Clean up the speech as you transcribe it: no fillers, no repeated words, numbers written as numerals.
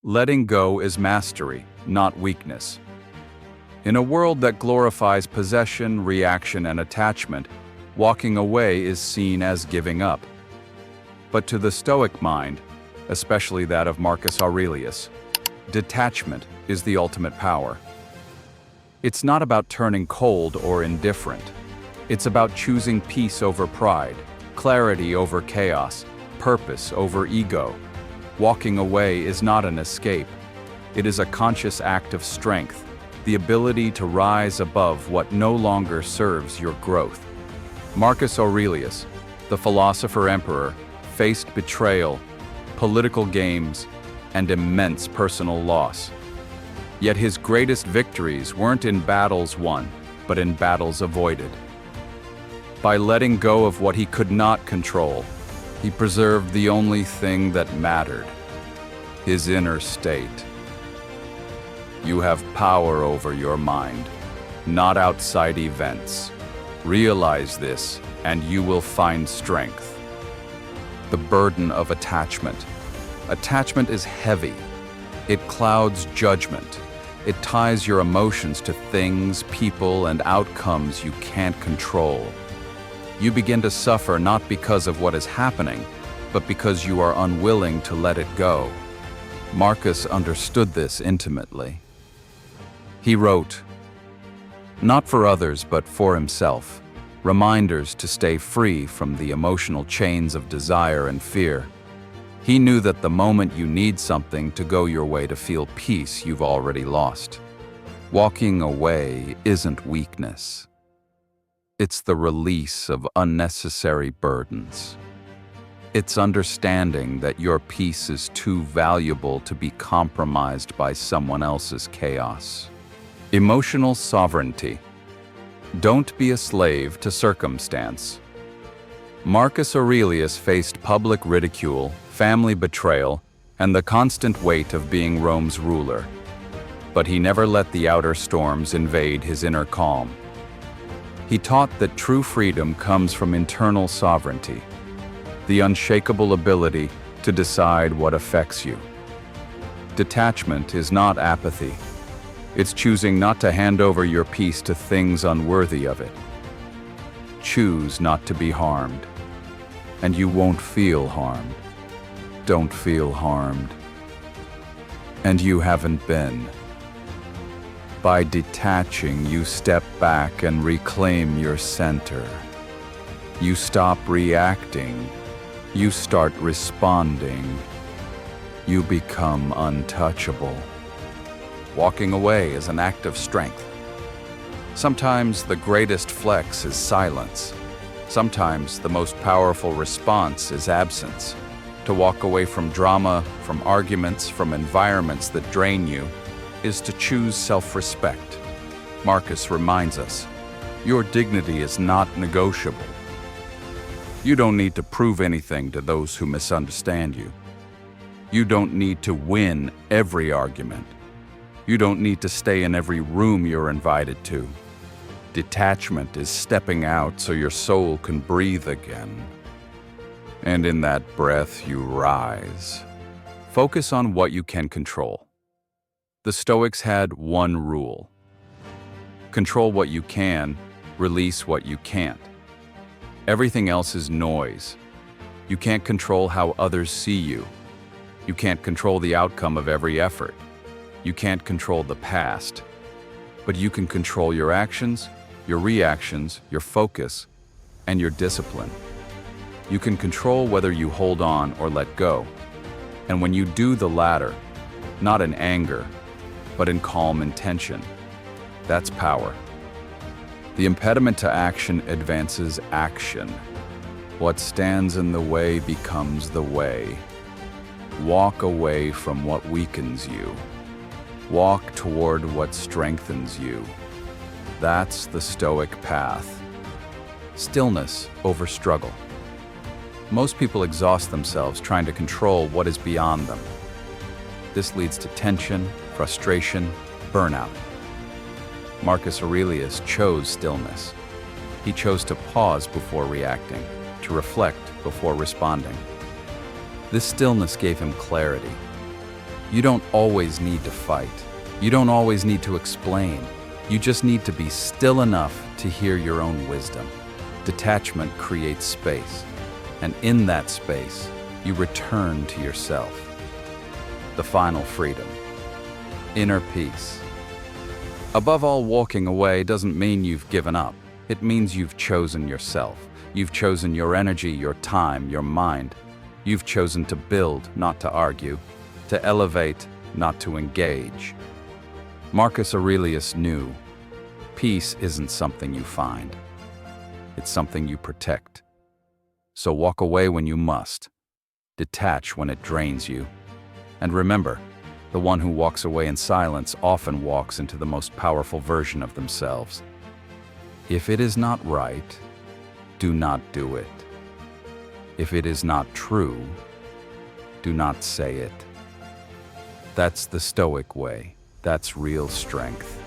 Letting go is mastery, not weakness. In a world that glorifies possession, reaction, and attachment, walking away is seen as giving up. But to the Stoic mind, especially that of Marcus Aurelius, detachment is the ultimate power. It's not about turning cold or indifferent. It's about choosing peace over pride, clarity over chaos, purpose over ego. Walking away is not an escape. It is a conscious act of strength, the ability to rise above what no longer serves your growth. Marcus Aurelius, the philosopher-emperor, faced betrayal, political games, and immense personal loss. Yet his greatest victories weren't in battles won, but in battles avoided. By letting go of what he could not control, he preserved the only thing that mattered, his inner state. You have power over your mind, not outside events. Realize this, and you will find strength. The burden of attachment. Attachment is heavy. It clouds judgment. It ties your emotions to things, people, and outcomes you can't control. You begin to suffer not because of what is happening, but because you are unwilling to let it go. Marcus understood this intimately. He wrote, "Not for others, but for himself, reminders to stay free from the emotional chains of desire and fear. He knew that the moment you need something to go your way to feel peace, you've already lost. Walking away isn't weakness. It's the release of unnecessary burdens. It's understanding that your peace is too valuable to be compromised by someone else's chaos." Emotional sovereignty. Don't be a slave to circumstance. Marcus Aurelius faced public ridicule, family betrayal, and the constant weight of being Rome's ruler. But he never let the outer storms invade his inner calm. He taught that true freedom comes from internal sovereignty, the unshakable ability to decide what affects you. Detachment is not apathy. It's choosing not to hand over your peace to things unworthy of it. Choose not to be harmed, and you won't feel harmed. Don't feel harmed. And you haven't been. By detaching, you step back and reclaim your center. You stop reacting. You start responding. You become untouchable. Walking away is an act of strength. Sometimes the greatest flex is silence. Sometimes the most powerful response is absence. To walk away from drama, from arguments, from environments that drain you, is to choose self-respect. Marcus reminds us, your dignity is not negotiable. You don't need to prove anything to those who misunderstand you. You don't need to win every argument. You don't need to stay in every room you're invited to. Detachment is stepping out so your soul can breathe again. And in that breath, you rise. Focus on what you can control. The Stoics had one rule. Control what you can, release what you can't. Everything else is noise. You can't control how others see you. You can't control the outcome of every effort. You can't control the past. But you can control your actions, your reactions, your focus, and your discipline. You can control whether you hold on or let go. And when you do the latter, not in anger, but in calm intention, that's power. The impediment to action advances action. What stands in the way becomes the way. Walk away from what weakens you. Walk toward what strengthens you. That's the Stoic path. Stillness over struggle. Most people exhaust themselves trying to control what is beyond them. This leads to tension, frustration, burnout. Marcus Aurelius chose stillness. He chose to pause before reacting, to reflect before responding. This stillness gave him clarity. You don't always need to fight. You don't always need to explain. You just need to be still enough to hear your own wisdom. Detachment creates space, and in that space, you return to yourself. The final freedom. Inner peace. Above all, walking away doesn't mean you've given up. It means you've chosen yourself. You've chosen your energy, your time, your mind. You've chosen to build, not to argue, to elevate, not to engage. Marcus Aurelius knew, peace isn't something you find. It's something you protect. So walk away when you must. Detach when it drains you. And remember, the one who walks away in silence often walks into the most powerful version of themselves. If it is not right, do not do it. If it is not true, do not say it. That's the Stoic way. That's real strength.